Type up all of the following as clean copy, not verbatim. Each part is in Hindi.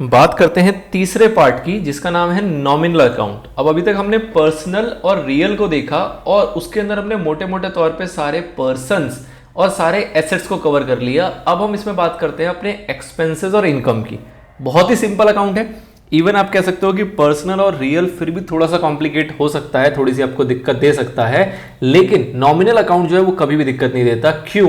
बात करते हैं तीसरे पार्ट की जिसका नाम है नॉमिनल अकाउंट। अब अभी तक हमने पर्सनल और रियल को देखा और उसके अंदर हमने मोटे मोटे तौर पे सारे पर्सन्स और सारे एसेट्स को कवर कर लिया। अब हम इसमें बात करते हैं अपने एक्सपेंसेस और इनकम की। बहुत ही सिंपल अकाउंट है। इवन आप कह सकते हो कि पर्सनल और रियल फिर भी थोड़ा सा कॉम्प्लिकेट हो सकता है, थोड़ी सी आपको दिक्कत दे सकता है, लेकिन नॉमिनल अकाउंट जो है वो कभी भी दिक्कत नहीं देता। क्यों?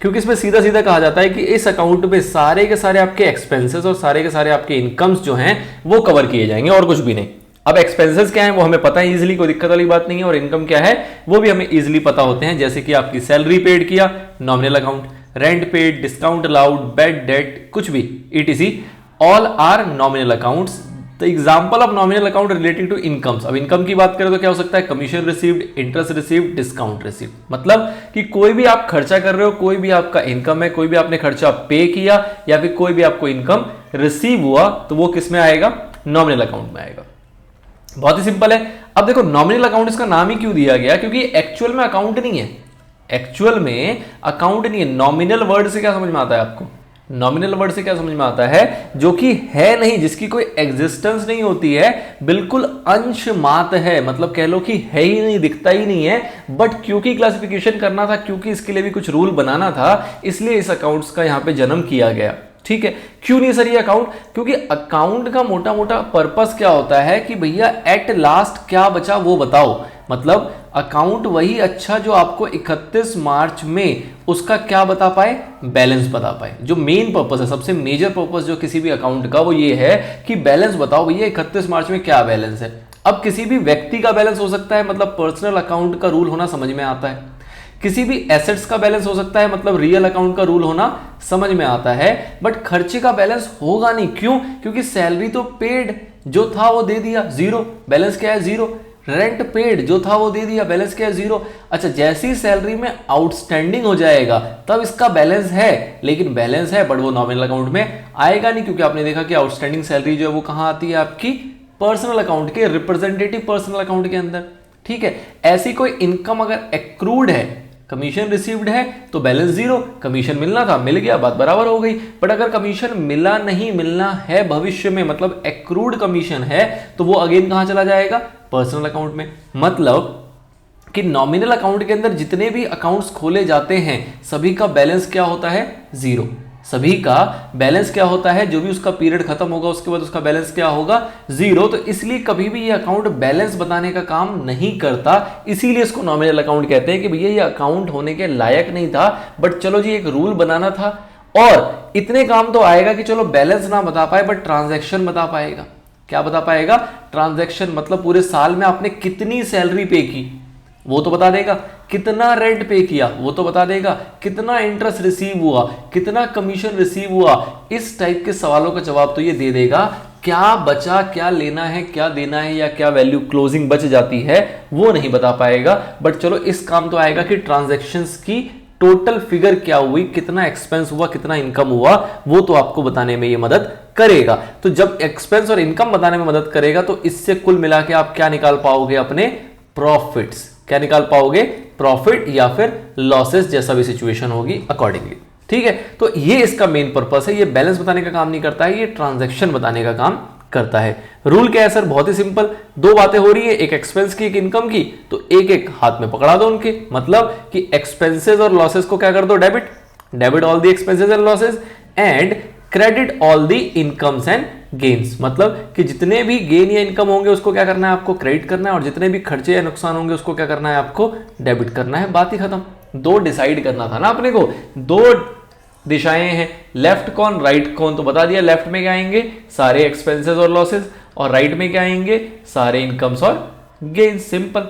क्योंकि इसमें सीधा सीधा कहा जाता है कि इस अकाउंट में सारे के सारे आपके एक्सपेंसेस और सारे के सारे आपके इनकम्स जो हैं वो कवर किए जाएंगे और कुछ भी नहीं। अब एक्सपेंसेस क्या है वो हमें पता है इजीली, कोई दिक्कत वाली बात नहीं है, और इनकम क्या है वो भी हमें इजीली पता होते हैं। जैसे कि आपकी सैलरी पेड किया, nominal account, rent paid, discount allowed, bad debt, कुछ भी ETC, all are nominal accounts. The example of nominal account relating to incomes. अब इनकम की बात करें तो क्या हो सकता है? Commission received, interest received, discount received. मतलब कि कोई भी आप खर्चा कर रहे हो, कोई भी आपका इनकम है, कोई भी आपने खर्चा पे किया या फिर कोई भी आपको इनकम रिसीव हुआ तो वो किस में आएगा? नॉमिनल अकाउंट में आएगा। बहुत ही सिंपल है। अब देखो नॉमिनल अकाउंट इसका नाम ही क्यों दिया गया? क्योंकि एक्चुअल में अकाउंट नहीं है। एक्चुअल में अकाउंट नहीं है। नॉमिनल वर्ड से क्या समझ में आता है आपको? नॉमिनल वर्ड से क्या समझ में आता है? जो कि है नहीं, जिसकी कोई एग्जिस्टेंस नहीं होती है, बिल्कुल अंश मात्र है। मतलब कह लो कि है ही नहीं, दिखता ही नहीं है, बट क्योंकि क्लासिफिकेशन करना था, क्योंकि इसके लिए भी कुछ रूल बनाना था, इसलिए इस अकाउंट्स का यहां पे जन्म किया गया। ठीक है। क्यों नहीं सर ये अकाउंट? क्योंकि अकाउंट का मोटा मोटा पर्पस क्या होता है कि भैया एट लास्ट क्या बचा वो बताओ। मतलब अकाउंट वही अच्छा जो आपको 31 मार्च में उसका क्या बता पाए? बैलेंस बता पाए। जो मेन पर्पस है, सबसे मेजर पर्पस जो किसी भी अकाउंट का वो ये है कि बैलेंस बताओ भैया 31 मार्च में क्या बैलेंस है। अब किसी भी व्यक्ति का बैलेंस हो सकता है, मतलब पर्सनल अकाउंट का रूल होना समझ में आता है। किसी भी एसेट्स का बैलेंस हो सकता है, मतलब रियल अकाउंट का रूल होना समझ में आता है, बट खर्चे का बैलेंस होगा नहीं। क्यों? क्योंकि सैलरी तो पेड जो था वो दे दिया, जीरो, बैलेंस क्या है? जीरो। रेंट पेड जो था वो दे दिया, बैलेंस क्या है? जीरो। अच्छा, जैसी सैलरी में आउटस्टैंडिंग हो जाएगा तब इसका बैलेंस है, लेकिन बैलेंस है बट वो नॉमिनल अकाउंट में आएगा नहीं, क्योंकि आपने देखा कि आउटस्टैंडिंग सैलरी जो है वो कहां आती है? आपकी पर्सनल अकाउंट के, रिप्रेजेंटेटिव पर्सनल अकाउंट के अंदर। ठीक है। ऐसी कोई इनकम अगर एक्रूड है, कमीशन रिसीव्ड है, तो बैलेंस जीरो। कमीशन मिलना था, मिल गया, बात बराबर हो गई। बट अगर कमीशन मिला नहीं, मिलना है भविष्य में, मतलब एक्रूड कमीशन है, तो वो अगेन कहां चला जाएगा? पर्सनल अकाउंट में। मतलब कि नॉमिनल अकाउंट के अंदर जितने भी अकाउंट्स खोले जाते हैं सभी का बैलेंस क्या होता है? जीरो। सभी का बैलेंस क्या होता है? जो भी उसका पीरियड खत्म होगा उसके बाद उसका बैलेंस क्या होगा? जीरो। तो इसलिए कभी भी ये अकाउंट बैलेंस बताने का काम नहीं करता, इसीलिए इसको नॉमिनल अकाउंट कहते हैं कि भैया ये अकाउंट होने के लायक नहीं था, बट चलो जी एक रूल बनाना था और इतने काम तो आएगा कि चलो बैलेंस ना बता पाए बट ट्रांजैक्शन बता पाएगा। क्या बता पाएगा? ट्रांजैक्शन। मतलब पूरे साल में आपने कितनी सैलरी पे की वो तो बता देगा, कितना रेंट पे किया वो तो बता देगा, कितना इंटरेस्ट रिसीव हुआ, कितना कमीशन रिसीव हुआ। इस टाइप के सवालों का जवाब तो ये दे देगा। क्या बचा, क्या लेना है, क्या देना है, या क्या वैल्यू क्लोजिंग बच जाती है वो नहीं बता पाएगा। बट चलो इस काम तो आएगा कि ट्रांजैक्शंस की टोटल फिगर क्या हुई, कितना एक्सपेंस हुआ, कितना इनकम हुआ, वो तो आपको बताने में ये मदद करेगा। तो जब एक्सपेंस और इनकम बताने में मदद करेगा तो इससे कुल मिला के आप क्या निकाल पाओगे? अपने प्रॉफिट्स। क्या निकाल पाओगे? प्रॉफिट या फिर लॉसेस, जैसा भी सिचुएशन होगी अकॉर्डिंगली। ठीक है। तो ये इसका मेन पर्पस है। ये बैलेंस बताने का काम नहीं करता है, ये ट्रांजैक्शन बताने का काम करता है। रूल क्या है सर? बहुत ही सिंपल। दो बातें हो रही है, एक एक्सपेंस की एक इनकम की, तो एक एक हाथ में पकड़ा दो उनके। मतलब कि एक्सपेंसेस और लॉसेस को क्या कर दो? Debit. Debit all the expenses and losses and credit all the incomes and gains. मतलब कि जितने भी गेन या इनकम होंगे उसको क्या करना है? आपको क्रेडिट करना है, और जितने भी खर्चे या नुकसान होंगे उसको क्या करना है? आपको डेबिट करना है। बात ही खत्म। दो डिसाइड करना था ना अपने को। दो दिशाएं हैं, लेफ्ट कौन राइट कौन, तो बता दिया। लेफ्ट में क्या आएंगे? सारे एक्सपेंसेस और लॉसेस, और राइट में क्या आएंगे? सारे इनकम्स और गेन्स। सिंपल।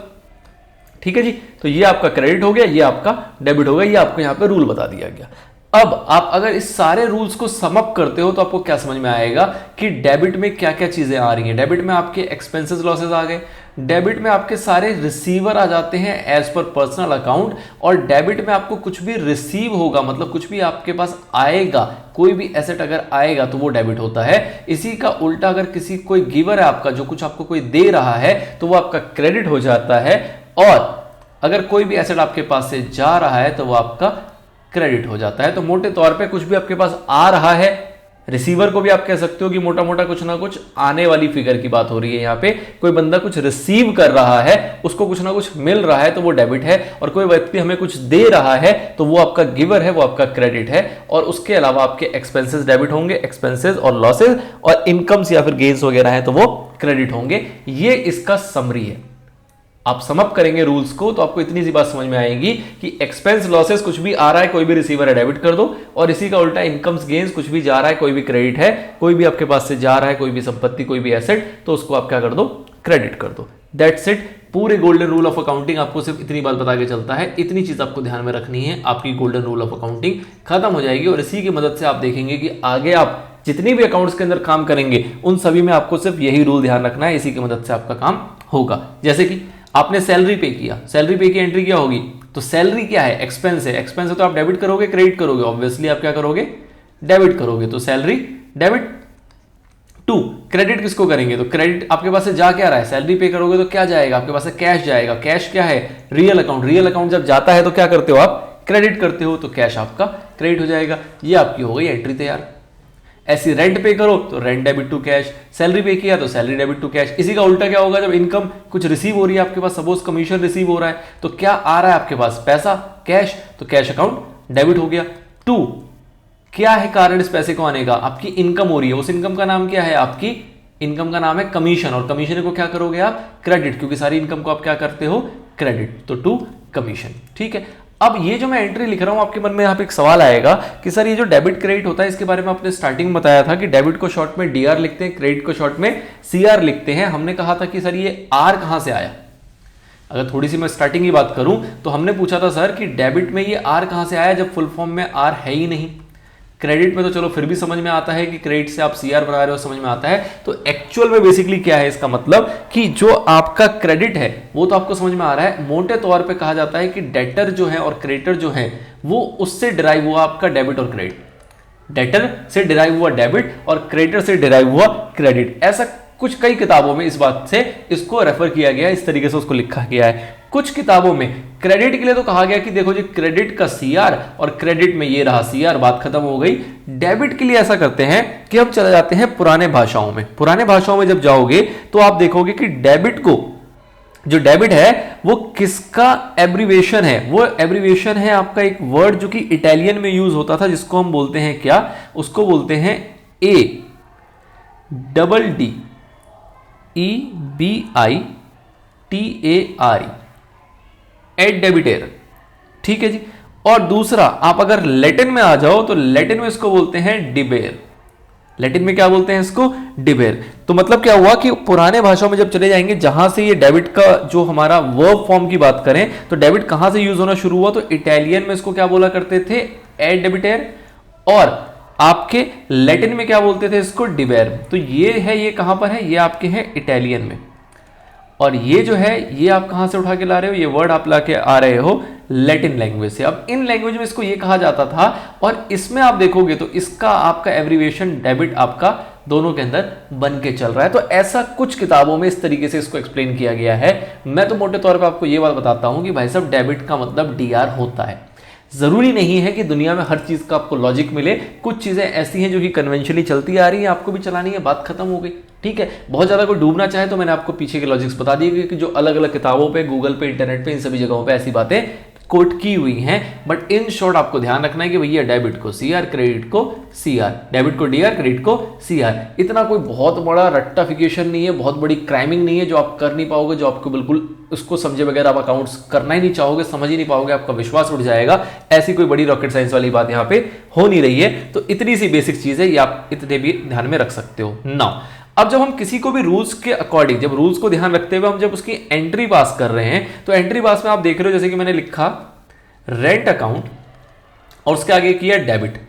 ठीक है जी। तो ये आपका क्रेडिट हो गया, ये आपका डेबिट हो गया, ये आपको यहां पे रूल बता दिया गया। अब आप अगर इस सारे रूल्स को सम अप करते हो तो आपको क्या समझ में आएगा कि डेबिट में क्या क्या चीजें आ रही हैं। डेबिट में आपके एक्सपेंसेस लॉसेस आ गए, डेबिट में आपके सारे रिसीवर आ जाते हैं एज पर पर्सनल अकाउंट, और डेबिट में आपको कुछ भी रिसीव होगा, मतलब कुछ भी आपके पास आएगा, कोई भी एसेट अगर आएगा तो वो डेबिट होता है। इसी का उल्टा अगर किसी कोई गिवर है आपका, जो कुछ आपको कोई दे रहा है, तो वो आपका क्रेडिट हो जाता है, और अगर कोई भी एसेट आपके पास से जा रहा है तो वो आपका क्रेडिट हो जाता है। तो मोटे तौर पे कुछ भी आपके पास आ रहा है रिसीवर को भी आप कह सकते हो कि मोटा मोटा कुछ ना कुछ आने वाली फिगर की बात हो रही है। यहाँ पे कोई बंदा कुछ रिसीव कर रहा है, उसको कुछ ना कुछ मिल रहा है तो वो डेबिट है, और कोई व्यक्ति हमें कुछ दे रहा है तो वो आपका गिवर है, वो आपका क्रेडिट है। और उसके अलावा आपके एक्सपेंसेस डेबिट होंगे, एक्सपेंसेस और लॉसेस, और इनकम्स या फिर गेन्स वगैरह है तो वो क्रेडिट होंगे। ये इसका समरी है। आप समअप करेंगे रूल्स को तो आपको इतनी सी बात समझ में आएगी कि एक्सपेंस लॉसेस कुछ भी आ रहा है, कोई भी रिसीवर है, डेबिट कर दो, और इसी का उल्टा इनकम्स गेन्स कुछ भी जा रहा है, कोई भी क्रेडिट है, कोई भी आपके पास से जा रहा है, कोई भी संपत्ति, कोई भी एसेट, तो उसको आप क्या कर दो, क्रेडिट कर दो। That's it. पूरे गोल्डन रूल ऑफ अकाउंटिंग आपको सिर्फ इतनी बात बता के चलता है। इतनी चीज आपको ध्यान में रखनी है, आपकी गोल्डन रूल ऑफ अकाउंटिंग खत्म हो जाएगी। और इसी की मदद से आप देखेंगे कि आगे आप जितनी भी अकाउंट्स के अंदर काम करेंगे उन सभी में आपको सिर्फ यही रूल ध्यान रखना है। इसी की मदद से आपका काम होगा। जैसे कि आपने सैलरी पे किया, सैलरी पे की एंट्री क्या होगी, तो सैलरी क्या है, एक्सपेंस है, एक्सपेंस है तो आप डेबिट करोगे, क्रेडिट करोगे, ऑब्वियसली आप क्या करोगे, डेबिट करोगे। तो सैलरी डेबिट। टू, क्रेडिट किसको करेंगे, तो क्रेडिट आपके पास से जा क्या रहा है, सैलरी पे करोगे तो क्या जाएगा, आपके पास से कैश जाएगा। कैश क्या है, रियल अकाउंट। रियल अकाउंट जब जाता है तो क्या करते हो आप, क्रेडिट करते हो, तो कैश आपका क्रेडिट हो जाएगा। ये आपकी हो गई एंट्री तैयार। ऐसी रेंट पे करो तो rent debit to cash, salary pay किया तो सैलरी डेबिट टू कैश। इसी का उल्टा क्या होगा, जब इनकम कुछ रिसीव हो रही है आपके पास, सपोज कमीशन रिसीव हो रहा है, तो क्या आ रहा है आपके पास, पैसा, कैश, तो कैश अकाउंट डेबिट हो गया। टू, क्या है कारण इस पैसे को आने का, आपकी इनकम हो रही है, उस इनकम का नाम क्या है, आपकी इनकम का नाम है कमीशन, और कमीशन को क्या करोगे आप, क्रेडिट, क्योंकि सारी इनकम को आप क्या करते हो, क्रेडिट। तो टू कमीशन। ठीक है। अब ये जो मैं एंट्री लिख रहा हूं, आपके मन में यहां पे एक सवाल आएगा कि सर ये जो डेबिट क्रेडिट होता है इसके बारे में आपने स्टार्टिंग में बताया था कि डेबिट को शॉर्ट में डीआर लिखते हैं, क्रेडिट को शॉर्ट में सीआर लिखते हैं। हमने कहा था कि सर ये आर कहां से आया। अगर थोड़ी सी मैं स्टार्टिंग की बात करूं तो हमने पूछा था सर कि डेबिट में ये आर कहां से आया, जब फुल फॉर्म में आर है ही नहीं। क्रेडिट में तो चलो फिर भी समझ में आता है कि क्रेडिट से आप सीआर बना रहे हो, समझ में आता है। तो एक्चुअल में बेसिकली क्या है इसका मतलब कि जो आपका क्रेडिट है वो तो आपको समझ में आ रहा है। मोटे तौर पे कहा जाता है कि डेटर जो है और क्रेडिटर जो है वो उससे डिराइव हुआ आपका डेबिट और क्रेडिट। डेटर से डिराइव हुआ डेबिट और क्रेडिटर से डिराइव हुआ क्रेडिट। ऐसा कुछ कई किताबों में इस बात से इसको रेफर किया गया है, इस तरीके से उसको लिखा गया है। कुछ किताबों में क्रेडिट के लिए तो कहा गया कि देखो जी क्रेडिट का सीआर और क्रेडिट में ये रहा सीआर, बात खत्म हो गई। डेबिट के लिए ऐसा करते हैं कि हम चले जाते हैं पुराने भाषाओं में। पुराने भाषाओं में जब जाओगे तो आप देखोगे कि डेबिट को, जो डेबिट है वो किसका एब्रीवेशन है, वो एब्रीवेशन है आपका एक वर्ड जो कि इटालियन में यूज होता था, जिसको हम बोलते हैं क्या, उसको बोलते हैं A double D E B I T A R, add debiter. ठीक है जी। और दूसरा आप अगर लैटिन में आ जाओ तो लैटिन में इसको बोलते हैं डिबेर। लैटिन में क्या बोलते हैं इसको, डिबेर। तो मतलब क्या हुआ कि पुराने भाषाओं में जब चले जाएंगे जहां से ये डेबिट का जो हमारा वर्ब फॉर्म की बात करें तो डेबिट कहां से यूज होना शुरू हुआ, तो इटालियन में इसको क्या बोला करते थे, एड डेबिटेर, और आपके लैटिन में क्या बोलते थे इसको, डिबेर। तो ये है, ये कहां पर है, ये आपके हैं इटालियन में, और ये जो है ये आप कहां से उठा के ला रहे हो, ये वर्ड आप ला के आ रहे हो लैटिन लैंग्वेज से। अब इन लैंग्वेज में इसको ये कहा जाता था, और इसमें आप देखोगे तो इसका आपका एब्रीवेशन डेबिट आपका दोनों के अंदर बन के चल रहा है। तो ऐसा कुछ किताबों में इस तरीके से इसको एक्सप्लेन किया गया है। मैं तो मोटे तौर पर आपको ये बात बताता हूं कि भाई साहब डेबिट का मतलब डीआर होता है। जरूरी नहीं है कि दुनिया में हर चीज का आपको लॉजिक मिले। कुछ चीजें ऐसी हैं जो कि कन्वेंशनली चलती आ रही है, आपको भी चलानी है, बात खत्म हो गई। ठीक है। बहुत ज्यादा कोई डूबना चाहे तो मैंने आपको पीछे के लॉजिक्स बता दिए कि जो अलग अलग किताबों पे, गूगल पे, इंटरनेट पे, इन सभी जगहों पे ऐसी बातें कोट की हुई हैं। बट इन शॉर्ट आपको ध्यान रखना है कि भैया डेबिट को सीआर, क्रेडिट को सीआर, डेबिट को डीआर, क्रेडिट को सीआर। इतना कोई बहुत बड़ा रट्टाफिकेशन नहीं है, बहुत बड़ी क्राइमिंग नहीं है जो आप कर नहीं पाओगे, जो आपको बिल्कुल उसको समझे बगैर आप अकाउंट्स करना ही नहीं चाहोगे, समझ ही नहीं पाओगे, आपका विश्वास उठ जाएगा। ऐसी कोई बड़ी रॉकेट साइंस वाली बात यहाँ पे हो नहीं रही है। तो इतनी सी बेसिक चीज है, ये आप इतने भी ध्यान में रख सकते हो। नाउ अब जब हम किसी को भी रूल्स के अकॉर्डिंग, जब रूल्स को ध्यान रखते हुए हम जब उसकी एंट्री पास कर रहे हैं, तो एंट्री पास में आप देख रहे हो जैसे कि मैंने लिखा रेंट अकाउंट और उसके आगे किया डेबिट,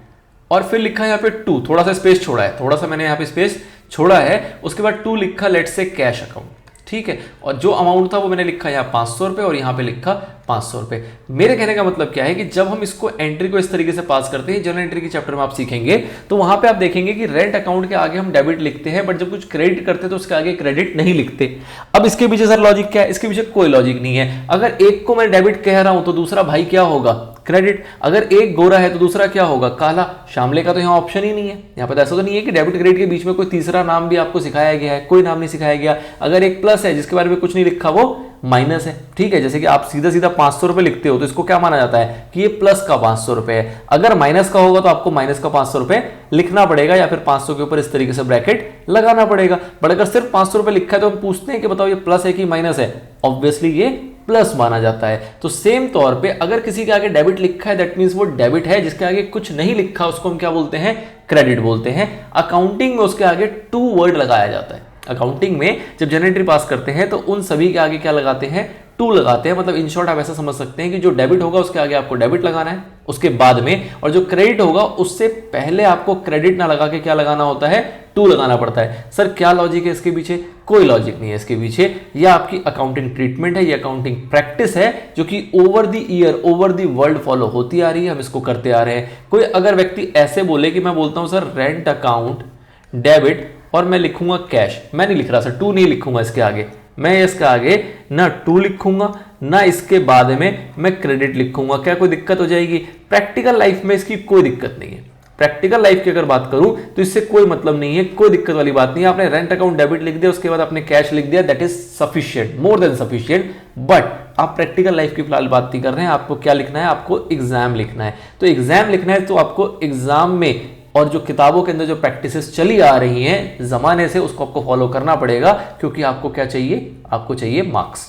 और फिर लिखा यहाँ पे टू, थोड़ा सा स्पेस छोड़ा है, थोड़ा सा मैंने यहाँ पे स्पेस छोड़ा है। उसके बाद टू लिखा लेट्स से कैश अकाउंट। ठीक है। और जो अमाउंट था वो मैंने लिखा यहाँ 500 रुपए और यहाँ पे लिखा 500 रुपए। मेरे कहने का मतलब क्या है कि जब हम इसको एंट्री को इस तरीके से पास करते हैं, जनरल एंट्री के चैप्टर में आप सीखेंगे, तो वहां पे आप देखेंगे कि रेंट अकाउंट के आगे हम डेबिट लिखते हैं, बट जब कुछ क्रेडिट करते हैं तो उसके आगे क्रेडिट नहीं लिखते। अब इसके पीछे सर लॉजिक क्या है, इसके पीछे कोई लॉजिक नहीं है। अगर एक को मैं डेबिट कह रहा हूं तो दूसरा भाई क्या होगा, क्रेडिट। अगर एक गोरा है तो दूसरा क्या होगा, काला। श्यामले का तो यहाँ ऑप्शन ही नहीं है। यहाँ पर ऐसा तो नहीं है कि डेबिट क्रेडिट के बीच में कोई तीसरा नाम भी आपको सिखाया गया है, कोई नाम नहीं सिखाया गया। अगर एक प्लस है जिसके बारे में कुछ नहीं लिखा वो माइनस है, ठीक है। जैसे कि आप सीधा सीधा 500 रुपए लिखते हो तो इसको क्या माना जाता है कि ये प्लस का 500 रुपए है। अगर माइनस का होगा तो आपको माइनस का 500 रुपए लिखना पड़ेगा या फिर 500 के ऊपर इस तरीके से ब्रैकेट लगाना पड़ेगा। बट अगर सिर्फ 500 रुपए लिखा है तो हम पूछते हैं कि बताओ ये प्लस है कि माइनस है, ऑब्वियसली ये प्लस माना जाता है। तो सेम तौर पे अगर किसी के आगे डेबिट लिखा है दैट मींस वो डेबिट है, जिसके आगे कुछ नहीं लिखा उसको हम क्या बोलते हैं, क्रेडिट बोलते हैं। अकाउंटिंग में उसके आगे टू वर्ड लगाया जाता है। अकाउंटिंग में जब जनरल एंट्री पास करते हैं तो उन सभी के आगे क्या लगाते हैं, टू लगाते हैं। मतलब इन शॉर्ट आप ऐसा समझ सकते हैं कि जो डेबिट होगा उसके आगे आपको डेबिट लगाना है उसके बाद में, और जो क्रेडिट होगा उससे पहले आपको क्रेडिट ना लगा के क्या लगाना होता है, टू लगाना पड़ता है। सर क्या लॉजिक है इसके पीछे, कोई लॉजिक नहीं है इसके पीछे। यह आपकी अकाउंटिंग ट्रीटमेंट है, ये अकाउंटिंग प्रैक्टिस है जो कि over the year over the world follow होती आ रही है, हम इसको करते आ रहे हैं। कोई अगर व्यक्ति ऐसे बोले कि मैं बोलता हूं सर रेंट अकाउंट डेबिट और मैं लिखूंगा कैश, मैं नहीं लिख रहा सर, टू नहीं लिखूंगा इसके आगे, मैं इसके आगे ना टू लिखूंगा ना इसके बाद में मैं क्रेडिट लिखूंगा, क्या कोई दिक्कत हो जाएगी? प्रैक्टिकल लाइफ में इसकी कोई दिक्कत नहीं है। प्रैक्टिकल लाइफ की अगर बात करूं तो इससे कोई मतलब नहीं है, कोई दिक्कत वाली बात नहीं है। आपने रेंट अकाउंट डेबिट लिख दिया, उसके बाद आपने कैश लिख दिया, that is sufficient, more than sufficient. But आप प्रैक्टिकल लाइफ की फिलहाल बात नहीं कर रहे हैं, आपको क्या लिखना है, आपको एग्जाम लिखना है। तो एग्जाम लिखना है तो आपको एग्जाम में और जो किताबों के अंदर जो प्रैक्टिसेस चली आ रही हैं जमाने से उसको आपको फॉलो करना पड़ेगा, क्योंकि आपको क्या चाहिए, आपको चाहिए मार्क्स।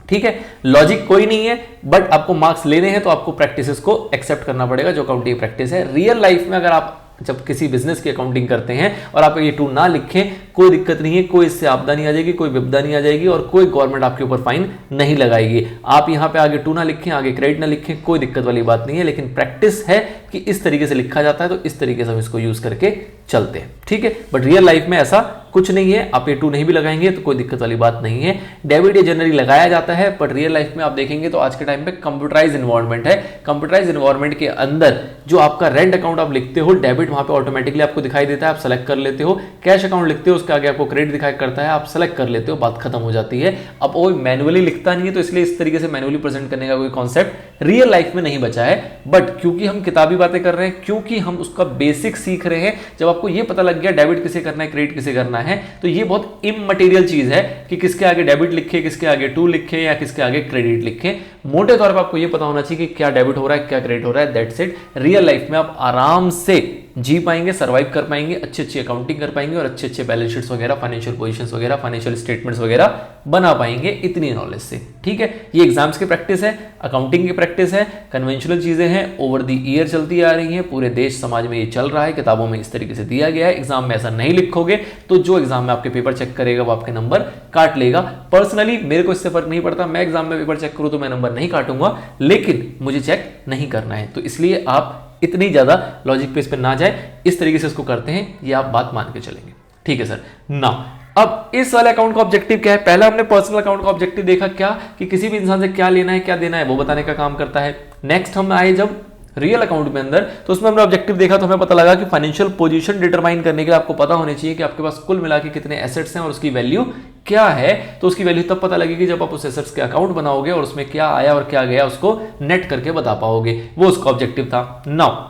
ठीक है, लॉजिक कोई नहीं है, बट आपको मार्क्स लेने हैं तो आपको प्रैक्टिसेस को एक्सेप्ट करना पड़ेगा जो अकाउंटिंग प्रैक्टिस है। रियल लाइफ में अगर आप जब किसी बिजनेस की अकाउंटिंग करते हैं और आप ये टू ना लिखें, कोई दिक्कत नहीं है, कोई इससे आपदा नहीं आ जाएगी, कोई विपदा नहीं आ जाएगी और कोई गवर्नमेंट आपके ऊपर फाइन नहीं लगाएगी। आप यहां पे आगे टू ना लिखें, आगे क्रेडिट ना लिखें, कोई दिक्कत वाली बात नहीं है। लेकिन प्रैक्टिस है कि इस तरीके से लिखा जाता है तो इस तरीके से हम इसको यूज करके चलते हैं, ठीक है। बट रियल लाइफ में ऐसा कुछ नहीं है, आप ये टू नहीं भी लगाएंगे तो कोई दिक्कत वाली बात नहीं है। डेबिट ये जनरली लगाया जाता है, बट रियल लाइफ में आप देखेंगे तो आज के टाइम पे कंप्यूटराइज इन्वायरमेंट है। कंप्यूटराइज इन्वायरमेंट के अंदर जो आपका रेंट अकाउंट आप लिखते हो, डेबिट वहां पे ऑटोमेटिकली आपको दिखाई देता है, आप सेलेक्ट कर लेते हो। कैश अकाउंट लिखते हो, उसके आगे आपको क्रेडिट दिखाई करता है, आप सेलेक्ट कर लेते हो, बात खत्म हो जाती है। अब वो मैनुअली लिखता नहीं है तो इसलिए इस तरीके से मैनुअली प्रेजेंट करने का कोई कॉन्सेप्ट रियल लाइफ में नहीं बचा है। बट क्योंकि हम किताबी बातें कर रहे हैं, क्योंकि हम उसका बेसिक सीख रहे हैं, जब आपको ये पता लग गया डेबिट किसे करना है, क्रेडिट किसे करना है, तो ये बहुत इममटेरियल चीज है कि किसके आगे डेबिट लिखे, किसके आगे टू लिखे या किसके आगे क्रेडिट लिखे। मोटे तौर पर आपको ये पता होना चाहिए कि क्या डेबिट हो रहा है, क्या क्रेडिट हो रहा है, दैट्स इट। रियल लाइफ में आप आराम से जी पाएंगे, सर्वाइव कर पाएंगे, अच्छी अच्छी अकाउंटिंग कर पाएंगे और अच्छे अच्छे बैलेंस शीट्स वगैरह, फाइनेंशियल पोजीशंस वगैरह, फाइनेंशियल स्टेटमेंट्स वगैरह बना पाएंगे इतनी नॉलेज से, ठीक है। ये एग्जाम्स की प्रैक्टिस है, अकाउंटिंग की प्रैक्टिस है, कन्वेंशनल चीजें हैं, ओवर द ईयर चलती आ रही हैं, पूरे देश समाज में ये चल रहा है, किताबों में इस तरीके से दिया गया है। एग्जाम में ऐसा नहीं लिखोगे तो जो एग्जाम में आपके पेपर चेक करेगा वो आपके नंबर काट लेगा। पर्सनली मेरे को इससे फर्क नहीं पड़ता, मैं एग्जाम में पेपर चेक करूं तो मैं नंबर नहीं काटूंगा, लेकिन मुझे चेक नहीं करना है। तो इसलिए आप इतनी ज्यादा लॉजिक पे इस पे ना जाए, इस तरीके से इसको करते हैं, ये आप बात मान के चलेंगे, ठीक है सर। ना अब इस वाले अकाउंट का ऑब्जेक्टिव क्या है? पहला हमने पर्सनल अकाउंट का ऑब्जेक्टिव देखा, क्या कि किसी भी इंसान से क्या लेना है, क्या देना है, वो बताने का काम करता है। नेक्स्ट हम आए जब रियल अकाउंट में अंदर, तो उसमें हमने ऑब्जेक्टिव देखा तो हमें पता लगा कि फाइनेंशियल पोजीशन डिटरमाइन करने के लिए आपको पता होनी चाहिए कि आपके पास कुल मिला के कितने एसेट्स हैं और उसकी वैल्यू क्या है। तो उसकी वैल्यू तब पता लगेगी जब आप उस एसेट्स के अकाउंट बनाओगे और उसमें क्या आया और क्या गया उसको नेट करके बता पाओगे, वो उसका ऑब्जेक्टिव था। नाउ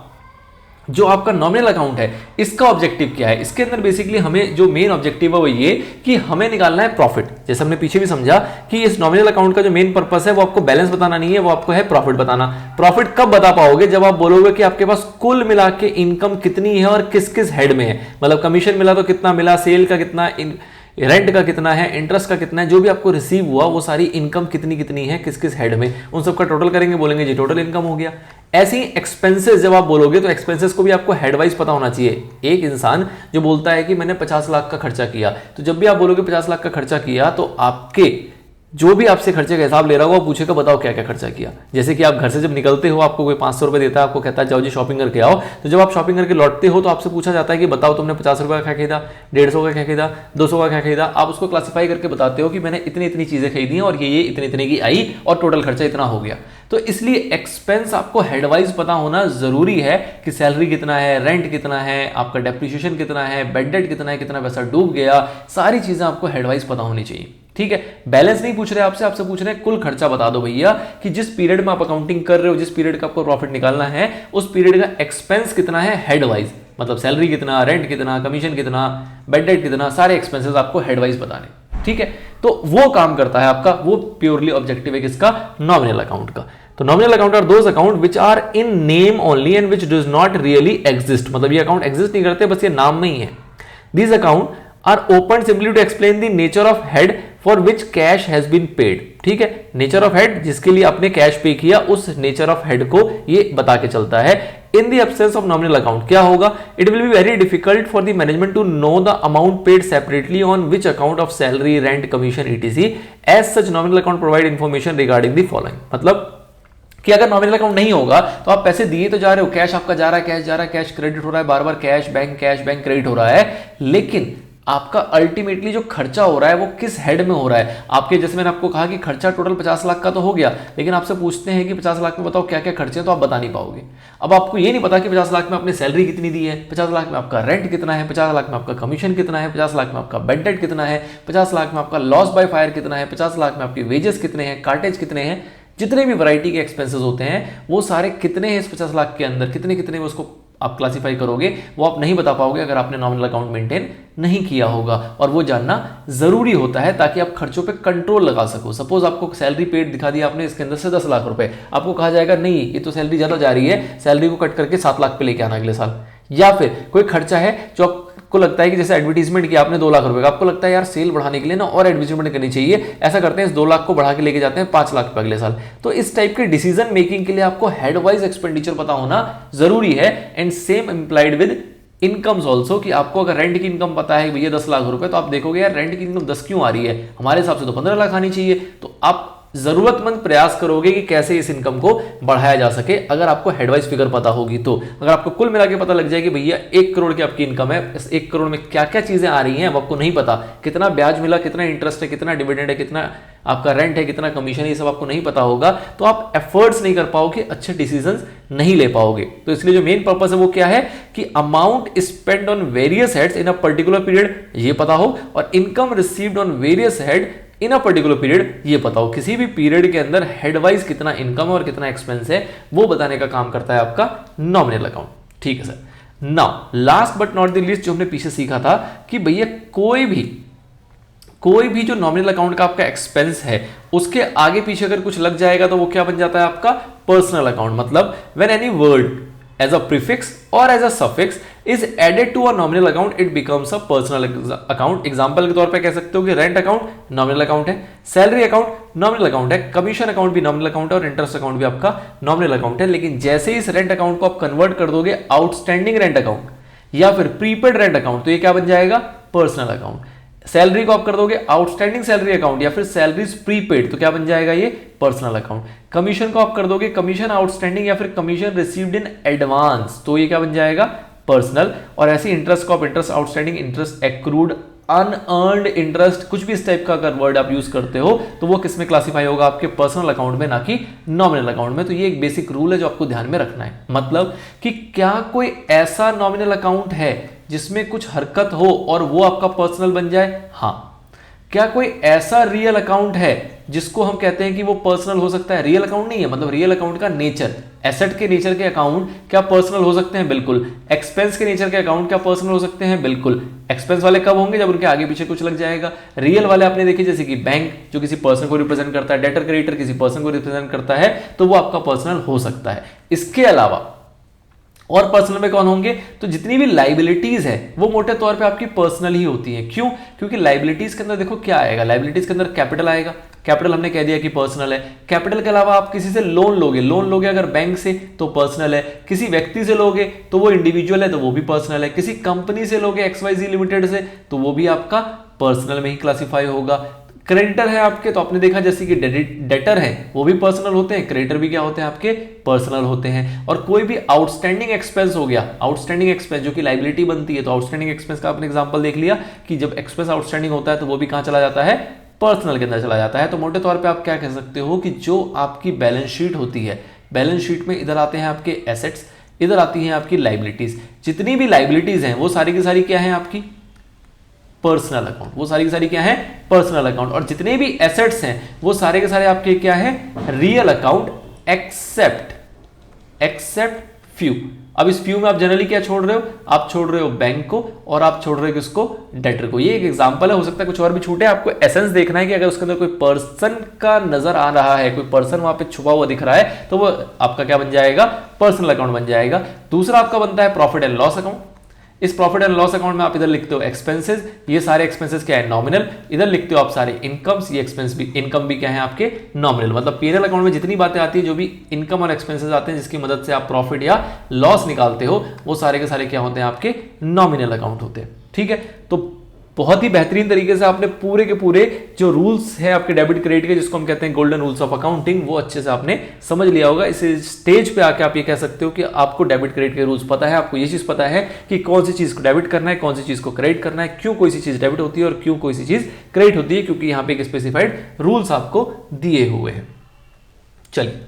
जो आपका नॉमिनल अकाउंट है, इसका ऑब्जेक्टिव क्या है? इसके अंदर बेसिकली हमें जो मेन ऑब्जेक्टिव है वो ये कि हमें निकालना है प्रॉफिट। जैसे हमने पीछे भी समझा कि इस नॉमिनल अकाउंट का जो मेन पर्पस है वो आपको बैलेंस बताना नहीं है, वो आपको है प्रॉफिट बताना। प्रॉफिट कब बता पाओगे? जब आप बोलोगे कि आपके पास कुल मिला के इनकम कितनी है और किस किस हेड में है। मतलब कमीशन मिला तो कितना मिला, सेल का कितना, रेंट का कितना है, इंटरेस्ट का कितना है, जो भी आपको रिसीव हुआ वो सारी इनकम कितनी कितनी है, किस किस हेड में, उन सबका टोटल करेंगे, बोलेंगे जी टोटल इनकम हो गया। ऐसे ही एक्सपेंसेस जब आप बोलोगे तो एक्सपेंसेस को भी आपको हेड वाइज पता होना चाहिए। एक इंसान जो बोलता है कि मैंने 50 लाख का खर्चा किया, तो जब भी आप बोलोगे 50 लाख का खर्चा किया तो आपके जो भी आपसे खर्चे का हिसाब ले रहा होगा वो पूछेगा बताओ क्या क्या खर्चा किया। जैसे कि आप घर से जब निकलते हो आपको कोई 500 रुपए देता है, आपको कहता है जाओ जी शॉपिंग करके आओ, तो जब आप शॉपिंग करके लौटते हो तो आपसे पूछा जाता है कि बताओ तुमने 50 रुपए का क्या खरीदा, 150 का क्या खरीदा, 200 का क्या खरीदा। आप उसको क्लासिफाई करके बताते हो कि मैंने इतनी इतनी चीजें खरीदी और ये इतने इतने की आई और टोटल खर्चा इतना हो गया। तो इसलिए एक्सपेंस आपको हेडवाइज पता होना जरूरी है कि सैलरी कितना है, रेंट कितना है, आपका डेप्रिसिएशन कितना है, बेड डेट कितना है, कितना पैसा डूब गया, सारी चीजें आपको हेडवाइज पता होनी चाहिए, ठीक है, बैलेंस नहीं पूछ रहे आपसे, आपसे पूछ रहे हैं कुल खर्चा बता दो भैया कि जिस पीरियड में आप अकाउंटिंग कर रहे हो, जिस पीरियड का आपको प्रॉफिट निकालना है, उस पीरियड का एक्सपेंस कितना है हेड वाइज, मतलब सैलरी कितना, रेंट कितना, कमीशन कितना, बेड डेट कितना, सारे एक्सपेंसेस आपको हेड वाइज बताने। ठीक है, तो वो काम करता है आपका, वो प्योरली ऑब्जेक्टिव है किसका, नॉमिनल अकाउंट का। तो nominal account are those account which are in name only and which does not really exist, मतलब ये अकाउंट एग्जिस्ट नहीं करते, बस ये नाम में ही है। These account are open simply to explain the nature of head for which cash has been paid. ठीक है, नेचर ऑफ हेड जिसके लिए आपने कैश पे किया, उस नेचर ऑफ हेड को ये बता के चलता है। In the absence of nominal account क्या होगा, it will be very difficult for the management to know the amount paid separately on which account of salary, rent, commission etc। As such nominal account provide information regarding the following, मतलब कि अगर नॉमिनल अकाउंट नहीं होगा तो आप पैसे दिए तो जा रहे हो, कैश आपका जा रहा है, कैश जा रहा है, कैश क्रेडिट हो रहा है, बार बार कैश बैंक क्रेडिट हो रहा है, लेकिन आपका अल्टीमेटली जो खर्चा हो रहा है वो किस हेड में हो रहा है। आपके जैसे मैंने आपको कहा कि खर्चा टोटल 50 लाख का तो हो गया, लेकिन आपसे पूछते हैं कि 50 लाख में बताओ क्या क्या खर्चे हैं, तो आप बता नहीं पाओगे। अब आपको ये नहीं पता कि 50 लाख में आपने सैलरी कितनी दी है, 50 लाख में आपका रेंट कितना है, 50 लाख में आपका कमीशन कितना है, 50 लाख में आपका बेड डेट कितना है, 50 लाख में आपका लॉस बाय फायर कितना है, 50 लाख में आपके वेजेस कितने हैं, कार्टेज कितने हैं, जितने भी वैरायटी के एक्सपेंसेस होते हैं वो सारे कितने हैं इस 50 लाख के अंदर, कितने कितने में उसको आप क्लासिफाई करोगे, वो आप नहीं बता पाओगे अगर आपने नॉमिनल अकाउंट मेंटेन नहीं किया होगा। और वो जानना जरूरी होता है ताकि आप खर्चों पे कंट्रोल लगा सको। सपोज आपको सैलरी पेड दिखा दिया आपने, इसके अंदर से 10 लाख रुपए, आपको कहा जाएगा नहीं ये तो सैलरी ज्यादा जा रही है, सैलरी को कट करके 7 लाख पे लेके आना अगले साल। या फिर कोई खर्चा है जो आपको लगता है कि जैसे एडवर्टीजमेंट किया आपने 2 लाख रुपए का, आपको लगता है यार सेल बढ़ाने के लिए ना और एडवर्टीजमेंट करनी चाहिए, ऐसा करते हैं इस 2 लाख को बढ़ा के लेके जाते हैं 5 लाख पे अगले साल। तो इस टाइप के डिसीजन मेकिंग के लिए आपको हेड वाइज एक्सपेंडिचर पता होना जरूरी है। And same implied with incomes also, कि आपको अगर रेंट की इनकम पता है भैया 10 लाख रुपए, तो आप देखोगे यार रेंट की इनकम 10 क्यों आ रही है, हमारे हिसाब से तो 15 लाख आनी चाहिए। तो आप जरूरतमंद प्रयास करोगे कि कैसे इस इनकम को बढ़ाया जा सके, अगर आपको हेडवाइज फिगर पता होगी तो। अगर आपको कुल मिला के पता लग जाए कि भैया 1 करोड़ की आपकी इनकम है, इस 1 करोड़ में क्या क्या चीजें आ रही हैं अब आपको नहीं पता, कितना ब्याज मिला, कितना इंटरेस्ट है, कितना डिविडेंड है, कितना आपका रेंट है, कितना कमीशन है, ये सब आपको नहीं पता होगा, तो आप एफर्ट्स नहीं कर पाओगे, अच्छे डिसीजंस नहीं ले पाओगे। तो इसलिए जो मेन पर्पस है वो क्या है कि amount spend on various heads in a particular period ये पता हो, और income received on various head in a particular period ये पता हो। किसी भी पीरियड के अंदर हेडवाइज कितना इनकम और कितना एक्सपेंस है वो बताने का काम करता है आपका नॉमिनल अकाउंट। ठीक है sir. Now last but not the least जो हमने पीछे सीखा था कि भैया कोई भी जो नॉमिनल अकाउंट का आपका एक्सपेंस है उसके आगे पीछे अगर कुछ लग जाएगा तो वो क्या बन जाता है आपका पर्सनल अकाउंट। मतलब when any word as a prefix or as a suffix is added to a nominal account it becomes a personal account। Example के तौर पे कह सकते हो कि रेंट अकाउंट नॉमिनल अकाउंट है, सैलरी अकाउंट नॉमिनल अकाउंट है, कमीशन अकाउंट भी नॉमिनल अकाउंट है और इंटरेस्ट अकाउंट भी आपका नॉमिनल अकाउंट है। लेकिन जैसे ही इस रेंट अकाउंट को आप कन्वर्ट कर दोगे आउटस्टैंडिंग रेंट अकाउंट या फिर प्रीपेड रेंट अकाउंट, तो ये क्या बन जाएगा पर्सनल अकाउंट। सैलरी को आप कर दोगे आउटस्टैंडिंग सैलरी अकाउंट या फिर सैलरीज प्रीपेड, तो क्या बन जाएगा ये पर्सनल अकाउंट। कमीशन को आप कर दोगे कमीशन आउटस्टैंडिंग या फिर कमीशन रिसीव्ड इन एडवांस, तो ये क्या बन जाएगा पर्सनल। और ऐसे इंटरेस्ट को आप interest outstanding, interest accrued, unearned interest, कुछ भी इस टाइप का अगर वर्ड आप यूज करते हो तो वो किस में क्लासिफाई होगा आपके पर्सनल अकाउंट में, ना कि नॉमिनल अकाउंट में। तो ये एक बेसिक रूल है जो आपको ध्यान में रखना है। मतलब कि क्या कोई ऐसा नॉमिनल अकाउंट है जिसमें कुछ हरकत हो और वो आपका पर्सनल बन जाए? हाँ। क्या कोई ऐसा रियल अकाउंट है जिसको हम कहते हैं कि वो पर्सनल हो सकता है? रियल अकाउंट नहीं है, मतलब रियल अकाउंट का नेचर, एसेट के नेचर के अकाउंट क्या पर्सनल हो सकते हैं? बिल्कुल। एक्सपेंस के नेचर के अकाउंट क्या पर्सनल हो सकते हैं? बिल्कुल। एक्सपेंस वाले कब होंगे? जब उनके आगे पीछे कुछ लग जाएगा। रियल वाले आपने देखे जैसे कि बैंक जो किसी पर्सन को रिप्रेजेंट करता है, डेटर क्रेडिटर किसी पर्सन को रिप्रेजेंट करता है, तो वो आपका पर्सनल हो सकता है। इसके अलावा और पर्सनल में कौन होंगे? तो जितनी भी लाइबिलिटीज है वो मोटे तौर पे आपकी पर्सनल ही होती है। क्यों? क्योंकि लाइबिलिटीज के अंदर देखो क्या आएगा, लाइबिलिटीज के अंदर कैपिटल आएगा, कैपिटल हमने कह दिया कि पर्सनल है। कैपिटल के अलावा आप किसी से लोन लोगे अगर बैंक से तो पर्सनल है, किसी व्यक्ति से लोगे तो वो इंडिविजुअल है तो वो भी पर्सनल है, किसी कंपनी से लोगे XYZ लिमिटेड से तो वो भी आपका पर्सनल में ही क्लासिफाई होगा। क्रेडिटर है आपके तो आपने देखा जैसे कि डेटर है वो भी पर्सनल होते हैं, क्रेडिटर भी क्या होते हैं आपके पर्सनल होते हैं। और कोई भी आउटस्टैंडिंग एक्सपेंस हो गया, आउटस्टैंडिंग एक्सपेंस जो कि लाइबिलिटी बनती है, तो आउटस्टैंडिंग एक्सपेंस का आपने एग्जांपल देख लिया कि जब एक्सपेंस आउटस्टैंडिंग होता है तो वो भी कहां चला जाता है? पर्सनल के अंदर चला जाता है। तो मोटे तौर पर आप क्या कह सकते हो कि जो आपकी बैलेंस शीट होती है, बैलेंस शीट में इधर आते हैं आपके एसेट्स, इधर आती हैं आपकी लाइबिलिटीज। जितनी भी लाइबिलिटीज हैं वो सारी की सारी क्या है आपकी पर्सनल अकाउंट, वो सारी की सारी क्या है, पर्सनल अकाउंट। और जितने भी एसेट्स हैं वो सारे के सारे आपके क्या है, रियल अकाउंट, एक्सेप्ट फ्यू। अब इस फ्यू में आप जनरली क्या छोड़ रहे हो, आप छोड़ रहे हो बैंक को और आप छोड़ रहे हो किसको, डेटर को। ये एक एग्जांपल है, हो सकता है कुछ और भी छूटे, आपको एसेंस देखना है कि अगर उसके अंदर कोई पर्सन का नजर आ रहा है, कोई पर्सन वहां पे छुपा हुआ दिख रहा है, तो वो आपका क्या बन जाएगा, पर्सनल अकाउंट बन जाएगा। दूसरा आपका बनता है प्रॉफिट एंड लॉस अकाउंट। इस प्रॉफिट एंड लॉस अकाउंट में आप इधर लिखते हो एक्सपेंसेस, ये सारे एक्सपेंसेस क्या है, नॉमिनल। इधर लिखते हो आप सारे इनकम्स, ये एक्सपेंस भी, इनकम भी क्या है आपके, नॉमिनल। मतलब पीएनएल अकाउंट में जितनी बातें आती है, जो भी इनकम और एक्सपेंसेस आते हैं जिसकी मदद से आप प्रॉफिट या लॉस निकालते हो, वो सारे के सारे क्या होते हैं, आपके नॉमिनल अकाउंट होते हैं। ठीक है, तो बहुत ही बेहतरीन तरीके से आपने पूरे के पूरे जो रूल्स है आपके डेबिट क्रेडिट के, जिसको हम कहते हैं गोल्डन रूल्स ऑफ अकाउंटिंग, वो अच्छे से आपने समझ लिया होगा। इस स्टेज पे आके आप ये कह सकते हो कि आपको डेबिट क्रेडिट के रूल्स पता है, आपको ये चीज पता है कि कौन सी चीज को डेबिट करना है, कौन सी चीज को क्रेडिट करना है, क्यों कोई सी चीज डेबिट होती है और क्यों कोई सी चीज क्रेडिट होती है, क्योंकि यहाँ पे एक स्पेसिफाइड रूल्स आपको दिए हुए हैं। चलिए